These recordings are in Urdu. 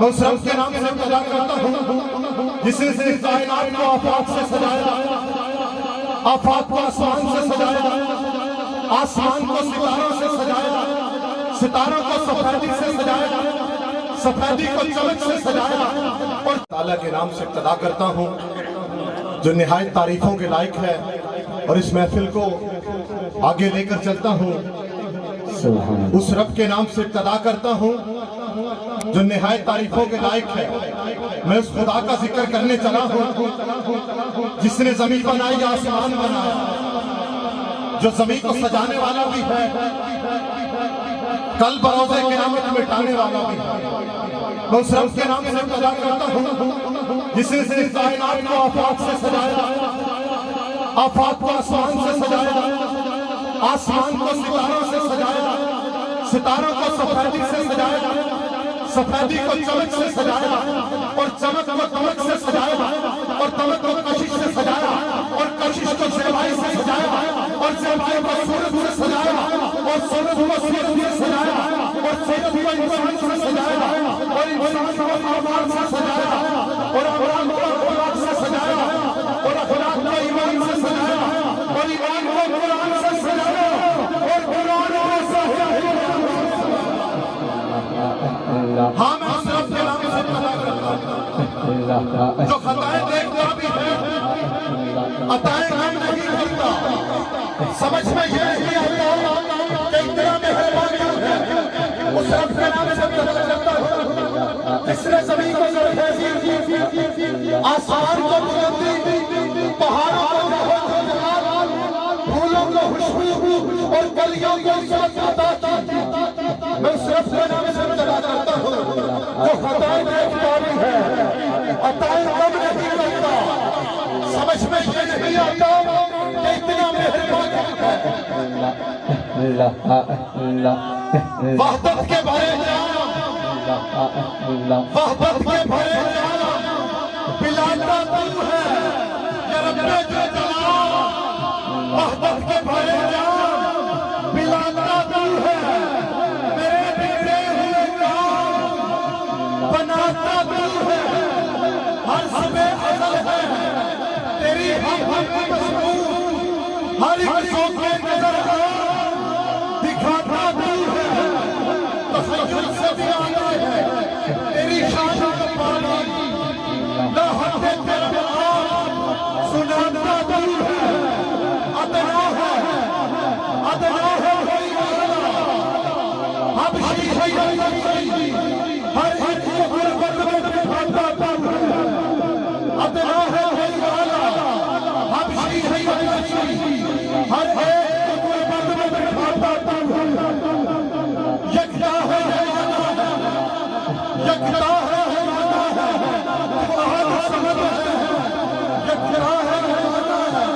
میں اس رب کے نام سے ابتدا کرتا ہوں جس نے کائنات کو آفاق سے سجایا، آفاق کو آسمان سے سجایا، آسمان کو ستاروں سے سجایا، ستاروں کو سفیدی سے سجایا، سفیدی کو چمک سے سجایا، اور تعالیٰ کے نام سے ابتدا کرتا ہوں جو نہایت تعریفوں کے لائق ہے، اور اس محفل کو آگے لے کر چلتا ہوں۔ اس رب کے نام سے ابتدا کرتا ہوں جو نہایت تعریفوں کے لائق ہے۔ میں اس خدا کا ذکر کرنے چلا ہوں جس نے زمین بنائی، آسمان بنایا، جو زمین کو سجانے والا بھی ہے، کل بروز قیامت مٹانے والا بھی ہے۔ میں اس رب کے نام سے ابتدا کرتا ہوں جس نے کائنات کو آفاق سے سجایا، آفاق کو آسمان سے سجایا، آسمان کو ستاروں سے سجایا، ستاروں کو سفیدی سے سجایا، سفیدی کو چمک سے سجایا، اور چمک کو تمک سے سجایا، اور تمک کو کشش سے سجایا، اور کشش کو زیبائی سے سجایا، اور زیبائی کو سورج سے سجایا، اور سورج کو سورج سے سجایا، اور سورج کو انسان سے سجایا، اور انسان کو آواز سے سجایا، اور آواز کو اخلاق سے سجایا، اور اخلاق کو ایمان سے سجایا، اور ایمان کو قرآن سے سجایا، اور قرآن کو صحیح۔ ہاں میں اس رب کے نام سے ابتدا کرتا ہوں جو خطائیں دیکھتا بھی ہے، عطائیں غم نہیں کرتا، سمجھ میں یہ نہیں آتا کہ اتنا مہربان کیوں ہے۔ اس رب کے نام سے ابتدا کرتا ہوں جس نے زمین کو زرخیزی، آسمان کو بلندی، پہاڑوں کو جلال، پھولوں کو خوشبو، اور کلیوں کو عزت عطا کی۔ میں اس رب کے نام سے ابتدا کرتا ہوں جو خطائیں دیکھتا بھی ہے، عطائیں غم نہیں کرتا، سمجھ میں یہ نہیں آتا کہ اتنا مہربان ہے۔ وحدت کے بھرے جان، وحدت کے بھرے جان، پلاتا تو ہے یا رب جو جلال، وحدت کے بھرے جان، پلاتا تو ہے، بناتا تو ہے، ہر سبے ازل ہے، تیری ہم مضمون، ہر ایک سوکے نظر ہے، دکھاتا تو ہے، تخیل سے بھی آنا ہے، تیری شان کا پانی، لاحت تیرا آن، سناتا تو ہے، ادنا ہے ہوئی والا، حبشی ہے یا نبی، ہر ایک کو غربت میں بٹھاتا تو ہے، ادنا ہے ہوئی والا، حبشی ہے یا نبی، ہر ایک کو غربت میں بٹھاتا تو ہے، یکتا ہے یا نہ ہے، یکتا ہے یا نہ ہے، تو احد صمد ہے، یکتا ہے یا نہ ہے،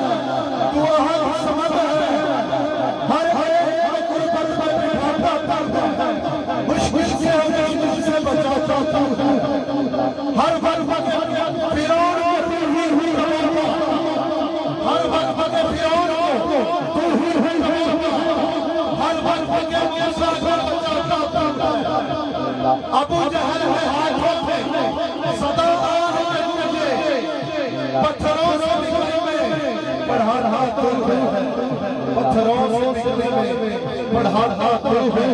تو احد صمد ہے، ہر ایک کو غربت میں بٹھاتا تو ہے، مشکل سے مشکل سے بچاتا تو ہے، ہر وقت فرعون کو تو ہی ہوئی، ہر وقت فرعون کو تو ہی ہوئی، ہر وقت موسیٰ کو بچاتا تو ہے، ابو جہل ہے ہاتھوں پہ صدا آن کے مجھے، پتھروں سے نکلے میں بڑھا رہا تو ہے، پتھروں سے نکلے میں بڑھا رہا تو ہے۔